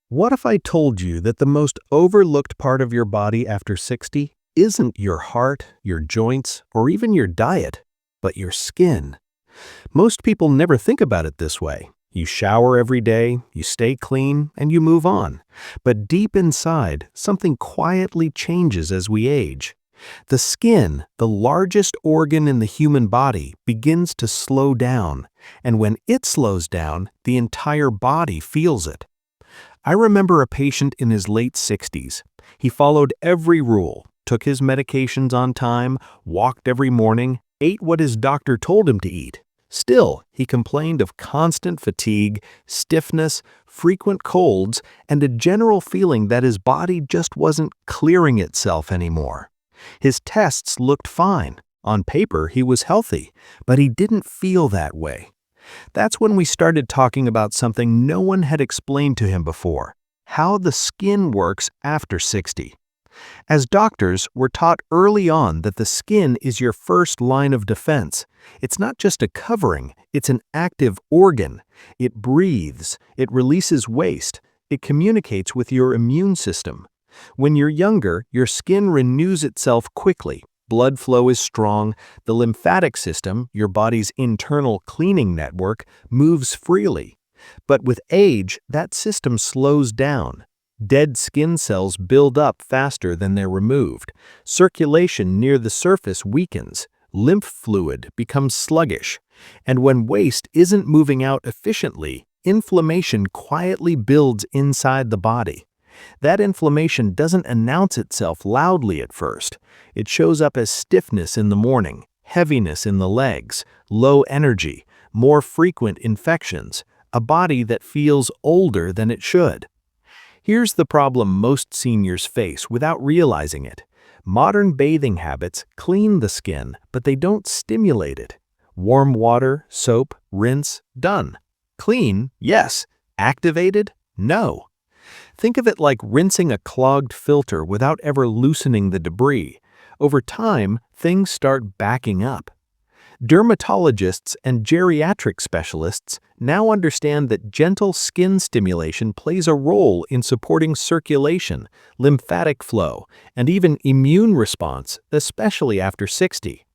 What if I told you that the most overlooked part of your body after 60 isn't your heart, your joints, or even your diet, but your skin? Most people never think about it this way. You shower every day, you stay clean, and you move on. But deep inside, something quietly changes as we age. The skin, the largest organ in the human body, begins to slow down, and when it slows down, the entire body feels it. I remember a patient in his late 60s. He followed every rule, took his medications on time, walked every morning, ate what his doctor told him to eat. Still, he complained of constant fatigue, stiffness, frequent colds, and a general feeling that his body just wasn't clearing itself anymore. His tests looked fine. On paper, he was healthy, but he didn't feel that way. That's when we started talking about something no one had explained to him before: how the skin works after 60. As doctors, we're taught early on that the skin is your first line of defense. It's not just a covering, it's an active organ. It breathes, it releases waste, it communicates with your immune system. When you're younger, your skin renews itself quickly. Blood flow is strong, the lymphatic system, your body's internal cleaning network, moves freely. But with age, that system slows down. Dead skin cells build up faster than they're removed. Circulation near the surface weakens. Lymph fluid becomes sluggish. And when waste isn't moving out efficiently, inflammation quietly builds inside the body. That inflammation doesn't announce itself loudly at first. It shows up as stiffness in the morning, heaviness in the legs, low energy, more frequent infections, a body that feels older than it should. Here's the problem most seniors face without realizing it. Modern bathing habits clean the skin, but they don't stimulate it. Warm water, soap, rinse, done. Clean, yes. Activated? No. Think of it like rinsing a clogged filter without ever loosening the debris. Over time, things start backing up. Dermatologists and geriatric specialists now understand that gentle skin stimulation plays a role in supporting circulation, lymphatic flow, and even immune response, especially after 60.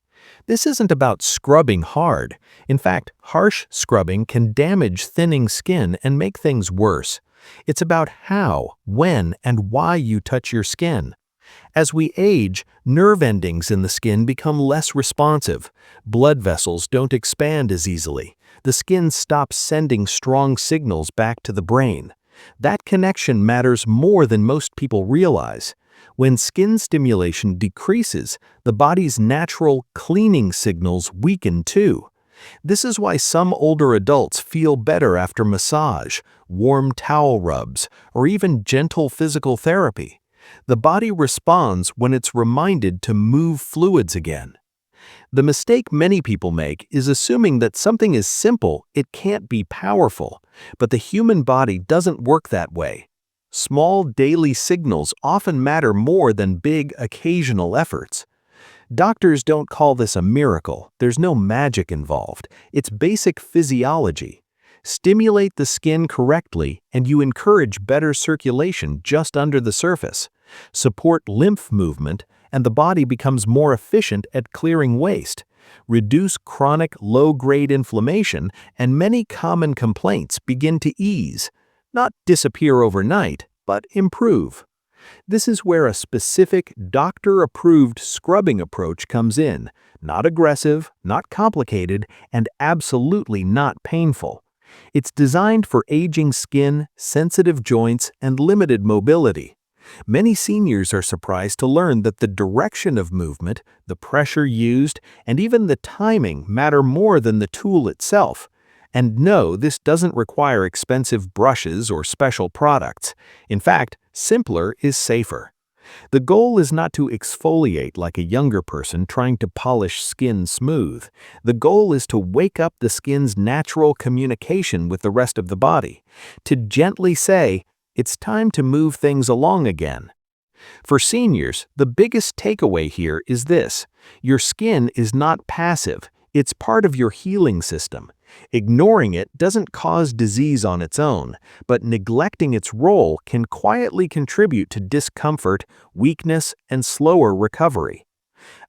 This isn't about scrubbing hard. In fact, harsh scrubbing can damage thinning skin and make things worse. It's about how, when, and why you touch your skin. As we age, nerve endings in the skin become less responsive. Blood vessels don't expand as easily. The skin stops sending strong signals back to the brain. That connection matters more than most people realize. When skin stimulation decreases, the body's natural cleaning signals weaken too. This is why some older adults feel better after massage, warm towel rubs, or even gentle physical therapy. The body responds when it's reminded to move fluids again. The mistake many people make is assuming that something is simple, it can't be powerful, but the human body doesn't work that way. Small daily signals often matter more than big occasional efforts. Doctors don't call this a miracle. There's no magic involved. It's basic physiology. Stimulate the skin correctly, and you encourage better circulation just under the surface. Support lymph movement, and the body becomes more efficient at clearing waste. Reduce chronic low-grade inflammation, and many common complaints begin to ease. Not disappear overnight, but improve. This is where a specific doctor-approved scrubbing approach comes in. Not aggressive, not complicated, and absolutely not painful. It's designed for aging skin, sensitive joints, and limited mobility. Many seniors are surprised to learn that the direction of movement, the pressure used, and even the timing matter more than the tool itself. And no, this doesn't require expensive brushes or special products. In fact, simpler is safer. The goal is not to exfoliate like a younger person trying to polish skin smooth. The goal is to wake up the skin's natural communication with the rest of the body, to gently say, "It's time to move things along again." For seniors, the biggest takeaway here is this: your skin is not passive, it's part of your healing system. Ignoring it doesn't cause disease on its own, but neglecting its role can quietly contribute to discomfort, weakness, and slower recovery.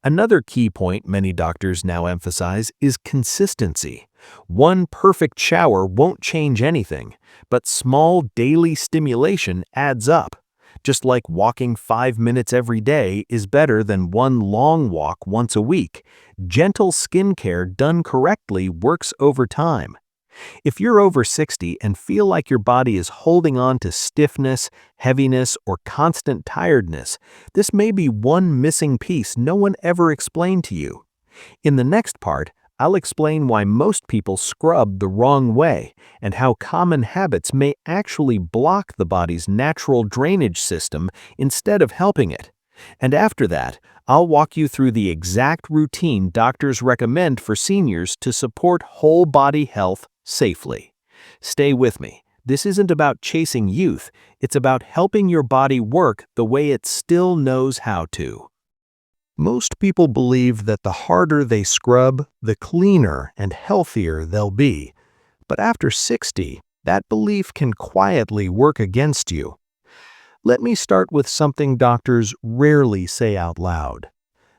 Another key point many doctors now emphasize is consistency. One perfect shower won't change anything, but small daily stimulation adds up. Just like walking 5 minutes every day is better than one long walk once a week, gentle skincare done correctly works over time. If you're over 60 and feel like your body is holding on to stiffness, heaviness, or constant tiredness, this may be one missing piece no one ever explained to you. In the next part, I'll explain why most people scrub the wrong way and how common habits may actually block the body's natural drainage system instead of helping it. And after that, I'll walk you through the exact routine doctors recommend for seniors to support whole body health safely. Stay with me. This isn't about chasing youth, it's about helping your body work the way it still knows how to. Most people believe that the harder they scrub, the cleaner and healthier they'll be. But after 60, that belief can quietly work against you. Let me start with something doctors rarely say out loud.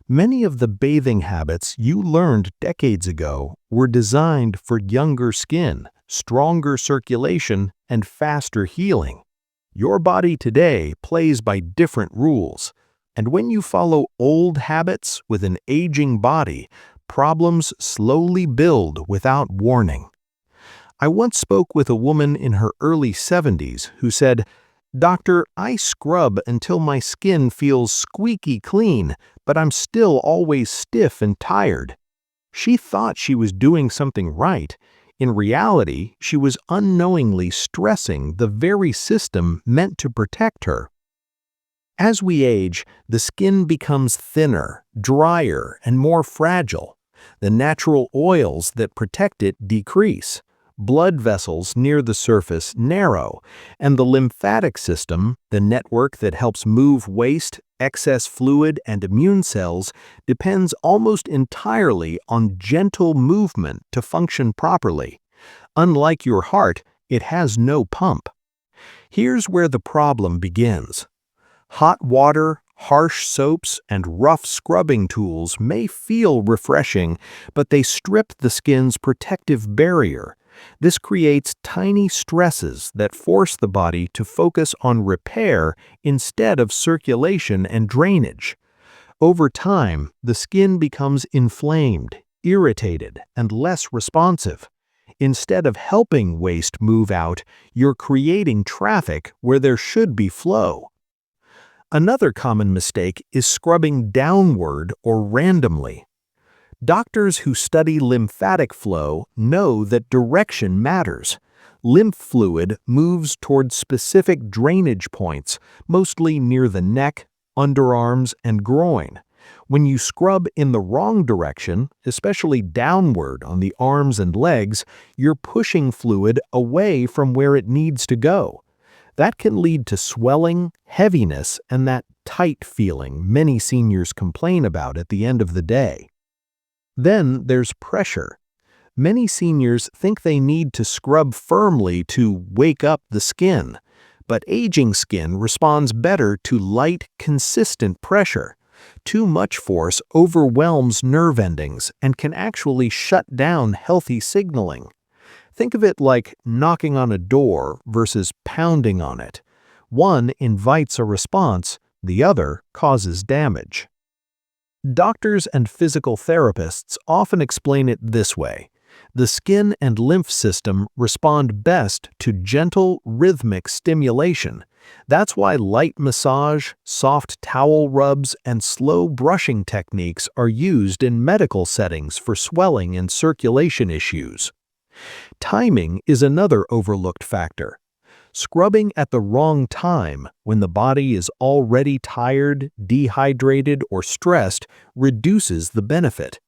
Many of the bathing habits you learned decades ago were designed for younger skin, stronger circulation, and faster healing. Your body today plays by different rules. And when you follow old habits with an aging body, problems slowly build without warning. I once spoke with a woman in her early 70s who said, "Doctor, I scrub until my skin feels squeaky clean, but I'm still always stiff and tired." She thought she was doing something right. In reality, she was unknowingly stressing the very system meant to protect her. As we age, the skin becomes thinner, drier, and more fragile. The natural oils that protect it decrease. Blood vessels near the surface narrow, and the lymphatic system, the network that helps move waste, excess fluid, and immune cells, depends almost entirely on gentle movement to function properly. Unlike your heart, it has no pump. Here's where the problem begins. Hot water, harsh soaps, and rough scrubbing tools may feel refreshing, but they strip the skin's protective barrier. This creates tiny stresses that force the body to focus on repair instead of circulation and drainage. Over time, the skin becomes inflamed, irritated, and less responsive. Instead of helping waste move out, you're creating traffic where there should be flow. Another common mistake is scrubbing downward or randomly. Doctors who study lymphatic flow know that direction matters. Lymph fluid moves toward specific drainage points, mostly near the neck, underarms, and groin. When you scrub in the wrong direction, especially downward on the arms and legs, you're pushing fluid away from where it needs to go. That can lead to swelling, heaviness, and that tight feeling many seniors complain about at the end of the day. Then there's pressure. Many seniors think they need to scrub firmly to wake up the skin, but aging skin responds better to light, consistent pressure. Too much force overwhelms nerve endings and can actually shut down healthy signaling. Think of it like knocking on a door versus pounding on it. One invites a response, the other causes damage. Doctors and physical therapists often explain it this way. The skin and lymph system respond best to gentle, rhythmic stimulation. That's why light massage, soft towel rubs, and slow brushing techniques are used in medical settings for swelling and circulation issues. Timing is another overlooked factor. Scrubbing at the wrong time, when the body is already tired, dehydrated, or stressed, reduces the benefit.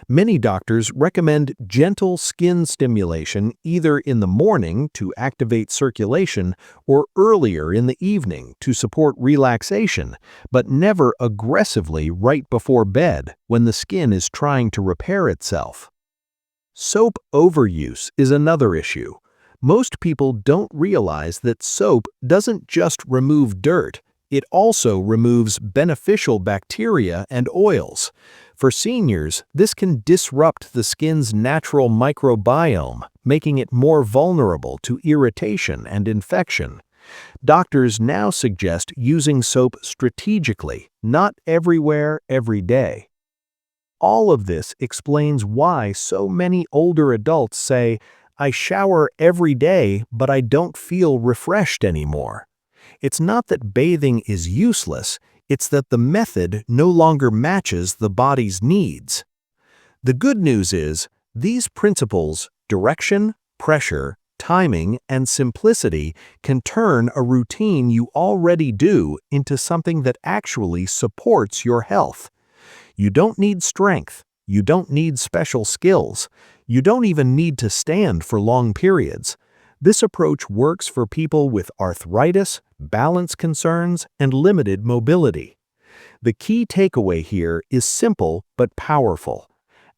Many doctors recommend gentle skin stimulation either in the morning to activate circulation or earlier in the evening to support relaxation, but never aggressively right before bed when the skin is trying to repair itself. Soap overuse is another issue. Most people don't realize that soap doesn't just remove dirt, it also removes beneficial bacteria and oils. For seniors, this can disrupt the skin's natural microbiome, making it more vulnerable to irritation and infection. Doctors now suggest using soap strategically, not everywhere, every day. All of this explains why so many older adults say, "I shower every day, but I don't feel refreshed anymore." It's not that bathing is useless, it's that the method no longer matches the body's needs. The good news is, these principles, direction, pressure, timing, and simplicity, can turn a routine you already do into something that actually supports your health. You don't need strength. You don't need special skills. You don't even need to stand for long periods. This approach works for people with arthritis, balance concerns, and limited mobility. The key takeaway here is simple but powerful.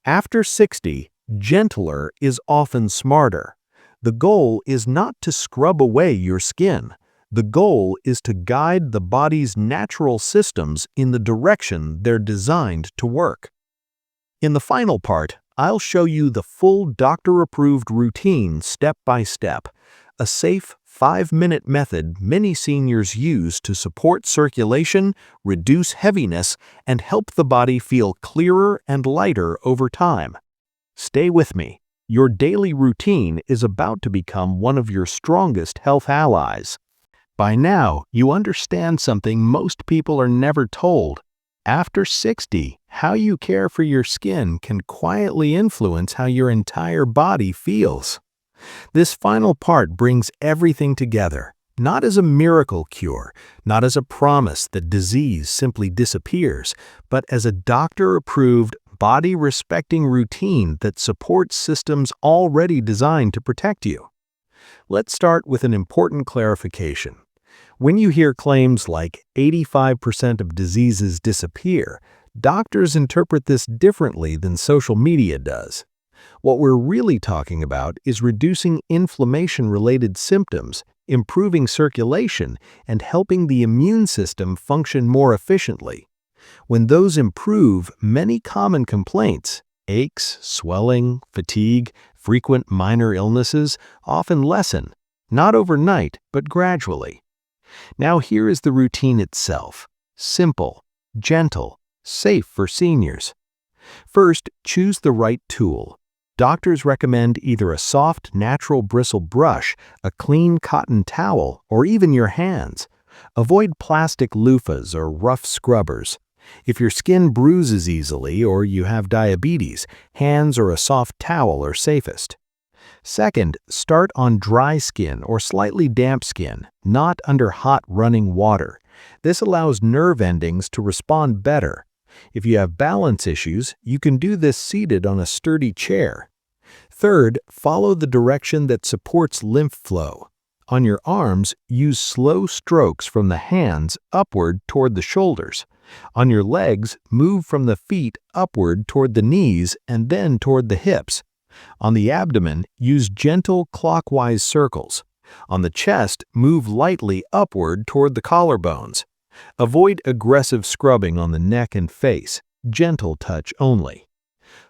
After 60, gentler is often smarter. The goal is not to scrub away your skin. The goal is to guide the body's natural systems in the direction they're designed to work. In the final part, I'll show you the full doctor-approved routine step by step, a safe 5-minute method many seniors use to support circulation, reduce heaviness, and help the body feel clearer and lighter over time. Stay with me. Your daily routine is about to become one of your strongest health allies. By now, you understand something most people are never told. After 60, how you care for your skin can quietly influence how your entire body feels. This final part brings everything together, not as a miracle cure, not as a promise that disease simply disappears, but as a doctor-approved, body-respecting routine that supports systems already designed to protect you. Let's start with an important clarification. When you hear claims like 85% of diseases disappear, doctors interpret this differently than social media does. What we're really talking about is reducing inflammation-related symptoms, improving circulation, and helping the immune system function more efficiently. When those improve, many common complaints, aches, swelling, fatigue, frequent minor illnesses, often lessen, not overnight, but gradually. Now here is the routine itself. Simple, gentle, safe for seniors. First, choose the right tool. Doctors recommend either a soft, natural bristle brush, a clean cotton towel, or even your hands. Avoid plastic loofahs or rough scrubbers. If your skin bruises easily or you have diabetes, hands or a soft towel are safest. Second, start on dry skin or slightly damp skin, not under hot running water. This allows nerve endings to respond better. If you have balance issues, you can do this seated on a sturdy chair. Third, follow the direction that supports lymph flow. On your arms, use slow strokes from the hands upward toward the shoulders. On your legs, move from the feet upward toward the knees and then toward the hips. On the abdomen, use gentle clockwise circles. On the chest, move lightly upward toward the collarbones. Avoid aggressive scrubbing on the neck and face, gentle touch only.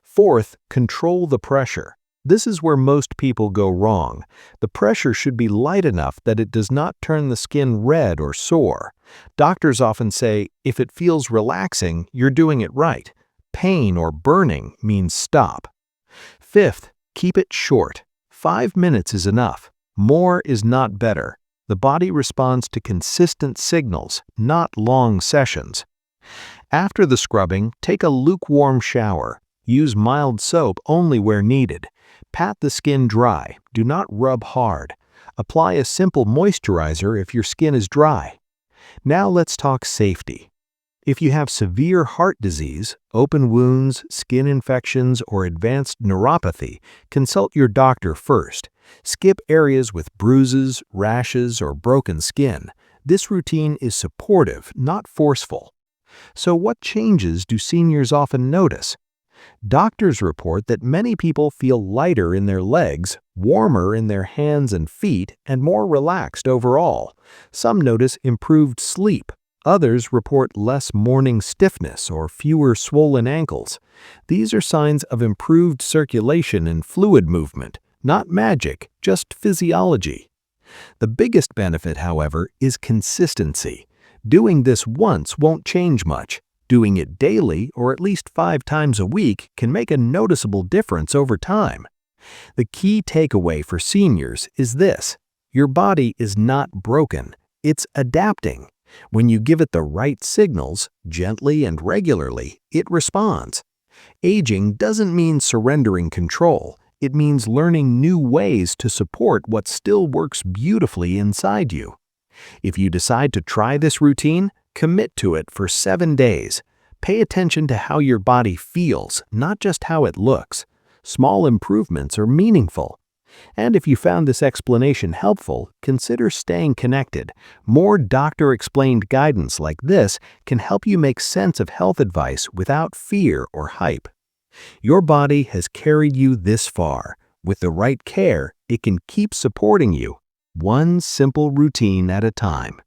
Fourth, control the pressure. This is where most people go wrong. The pressure should be light enough that it does not turn the skin red or sore. Doctors often say, if it feels relaxing, you're doing it right. Pain or burning means stop. Fifth, keep it short. 5 minutes is enough. More is not better. The body responds to consistent signals, not long sessions. After the scrubbing, take a lukewarm shower. Use mild soap only where needed. Pat the skin dry. Do not rub hard. Apply a simple moisturizer if your skin is dry. Now let's talk safety. If you have severe heart disease, open wounds, skin infections, or advanced neuropathy, consult your doctor first. Skip areas with bruises, rashes, or broken skin. This routine is supportive, not forceful. So what changes do seniors often notice? Doctors report that many people feel lighter in their legs, warmer in their hands and feet, and more relaxed overall. Some notice improved sleep. Others report less morning stiffness or fewer swollen ankles. These are signs of improved circulation and fluid movement, not magic, just physiology. The biggest benefit, however, is consistency. Doing this once won't change much. Doing it daily, or at least 5 times a week, can make a noticeable difference over time. The key takeaway for seniors is this: your body is not broken, it's adapting. When you give it the right signals, gently and regularly, it responds. Aging doesn't mean surrendering control. It means learning new ways to support what still works beautifully inside you. If you decide to try this routine, commit to it for 7 days. Pay attention to how your body feels, not just how it looks. Small improvements are meaningful. And if you found this explanation helpful, consider staying connected. More doctor-explained guidance like this can help you make sense of health advice without fear or hype. Your body has carried you this far. With the right care, it can keep supporting you, one simple routine at a time.